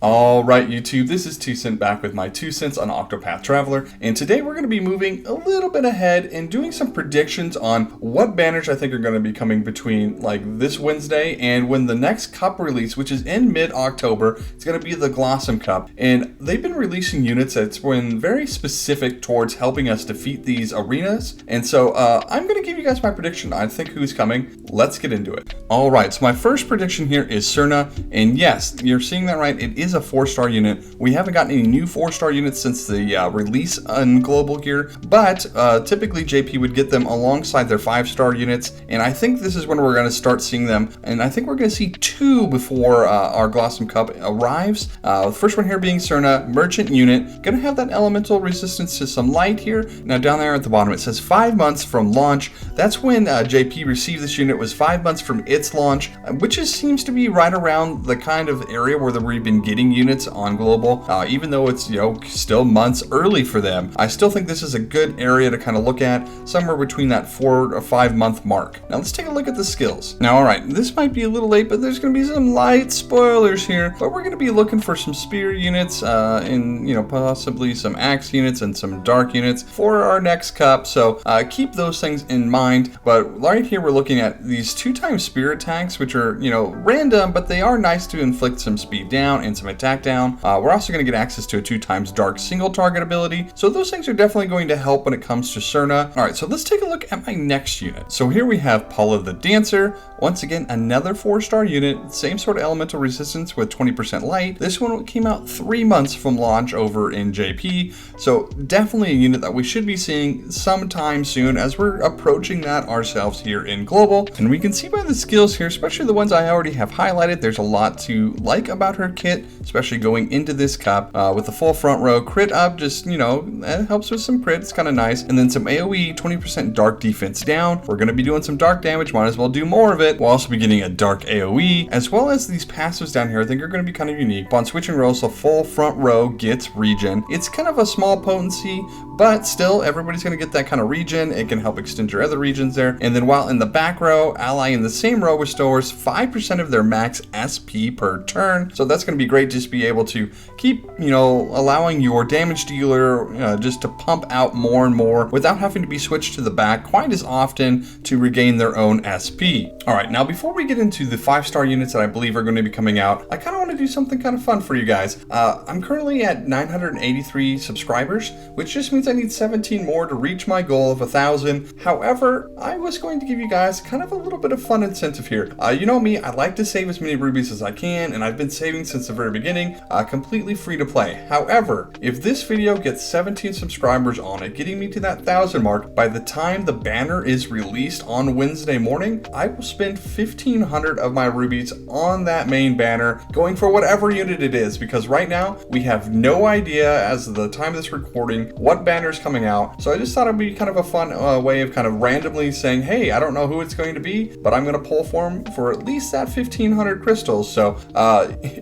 All right, YouTube, this is 2 Cent back with my 2 cents on OCTOPATH TRAVELER, and today we're going to be moving a little bit ahead and doing some predictions on what banners I think are going to be coming between like this Wednesday and when the next cup release, which is in mid-October. It's going to be the Glossom Cup, and they've been releasing units that's been very specific towards helping us defeat these arenas, and so I'm going to give you guys my prediction. I think who's coming. Let's get into it. All right, so my first prediction here is Cerna, and yes, you're seeing that right. It is a 4-star unit. We haven't gotten any new 4-star units since the release on global here, but typically JP would get them alongside their 5-star units, and I think this is when we're going to start seeing them, and I think we're going to see 2 before our Glossom Cup arrives. The first one here being Cerna, merchant unit, going to have that elemental resistance to some light here. Now down there at the bottom it says 5 months from launch. That's when JP received this unit, was 5 months from its launch, which seems to be right around the kind of area where we've been getting units on global, even though it's still months early for them. I still think this is a good area to kind of look at, somewhere between that 4 or 5 month mark. Now let's take a look at the skills. Now alright, this might be a little late, but there's going to be some light spoilers here, but we're going to be looking for some spear units and possibly some axe units and some dark units for our next cup, so keep those things in mind. But right here we're looking at these 2x spear attacks, which are random, but they are nice to inflict some speed down and some attack down. We're also going to get access to a 2x dark single target ability, so those things are definitely going to help when it comes to Cerna. Alright, so let's take a look at my next unit. So here we have Paula the Dancer. Once again, another 4-star unit, same sort of elemental resistance with 20% light. This one came out 3 months from launch over in JP, so definitely a unit that we should be seeing sometime soon as we're approaching that ourselves here in global. And we can see by the skills here, especially the ones I already have highlighted, there's a lot to like about her kit, especially going into this cup with the full front row crit up. Just that helps with some crit, it's kind of nice. And then some AoE, 20% dark defense down. We're going to be doing some dark damage, might as well do more of it. We'll also be getting a dark AoE, as well as these passives down here I think are going to be kind of unique. Upon switching rows, the full front row gets regen. It's kind of a small potency, but still everybody's going to get that kind of regen. It can help extend your other regions there. And then while in the back row, ally in the same row restores 5% of their max SP per turn, so that's going to be great. Just be able to keep allowing your damage dealer just to pump out more and more without having to be switched to the back quite as often to regain their own SP. Alright, now before we get into the 5-star units that I believe are going to be coming out, I kind of want to do something kind of fun for you guys. I'm currently at 983 subscribers, which just means I need 17 more to reach my goal of 1,000. However, I was going to give you guys kind of a little bit of fun incentive here. You know me, I like to save as many rubies as I can, and I've been saving since the very beginning, completely free to play. However, if this video gets 17 subscribers on it, getting me to that 1,000 mark, by the time the banner is released on Wednesday morning, I will spend 1,500 of my rubies on that main banner, going for whatever unit it is, because right now we have no idea as of the time of this recording what banner is coming out. So I just thought it'd be kind of a fun way of kind of randomly saying, hey, I don't know who it's going to be, but I'm going to pull for him for at least that 1,500 crystals. So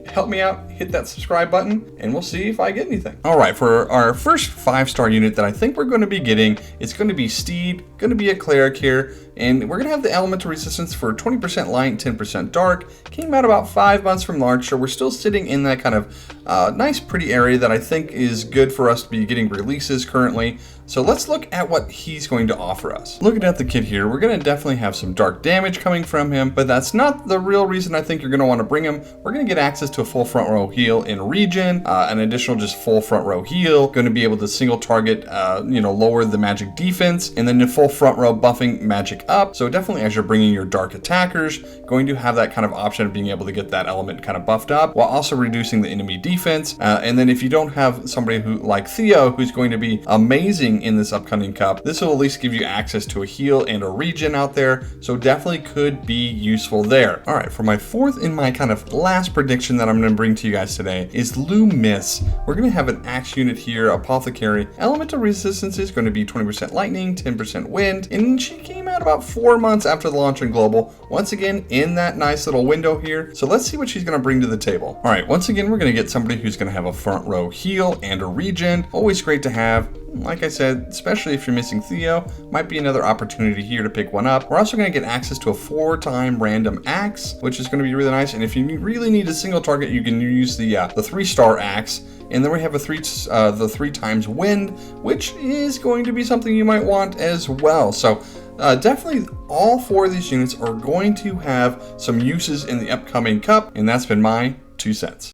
help me out, hit that subscribe button, and we'll see if I get anything. All right, for our first 5-star unit that I think we're going to be getting, it's going to be Steed, going to be a cleric here, and we're going to have the elemental resistance for 20% light, 10% dark. Came out about 5 months from launch, so we're still sitting in that kind of nice, pretty area that I think is good for us to be getting releases currently. So let's look at what he's going to offer us. Looking at the kit here, we're going to definitely have some dark damage coming from him, but that's not the real reason I think you're going to want to bring him. We're going to get access to a full front row heal in regen, an additional just full front row heal, going to be able to single target, lower the magic defense, and then the full front row buffing magic up. So definitely as you're bringing your dark attackers, going to have that kind of option of being able to get that element kind of buffed up while also reducing the enemy defense. And then if you don't have somebody who like Theo, who's going to be amazing in this upcoming cup, this will at least give you access to a heal and a regen out there, so definitely could be useful there. All right, for my fourth and my kind of last prediction that I'm going to bring to you guys today is Loomis. We're going to have an axe unit here, apothecary. Elemental resistance is going to be 20% lightning, 10% wind, and she came out about about 4 months after the launch in Global. Once again, in that nice little window here. So let's see what she's going to bring to the table. All right, once again, we're going to get somebody who's going to have a front row heal and a regen. Always great to have. Like I said, especially if you're missing Theo, might be another opportunity here to pick one up. We're also going to get access to a 4-time random axe, which is going to be really nice. And if you really need a single target, you can use the 3-star axe. And then we have the 3 times wind, which is going to be something you might want as well. So definitely all 4 of these units are going to have some uses in the upcoming cup, and that's been my 2 cents.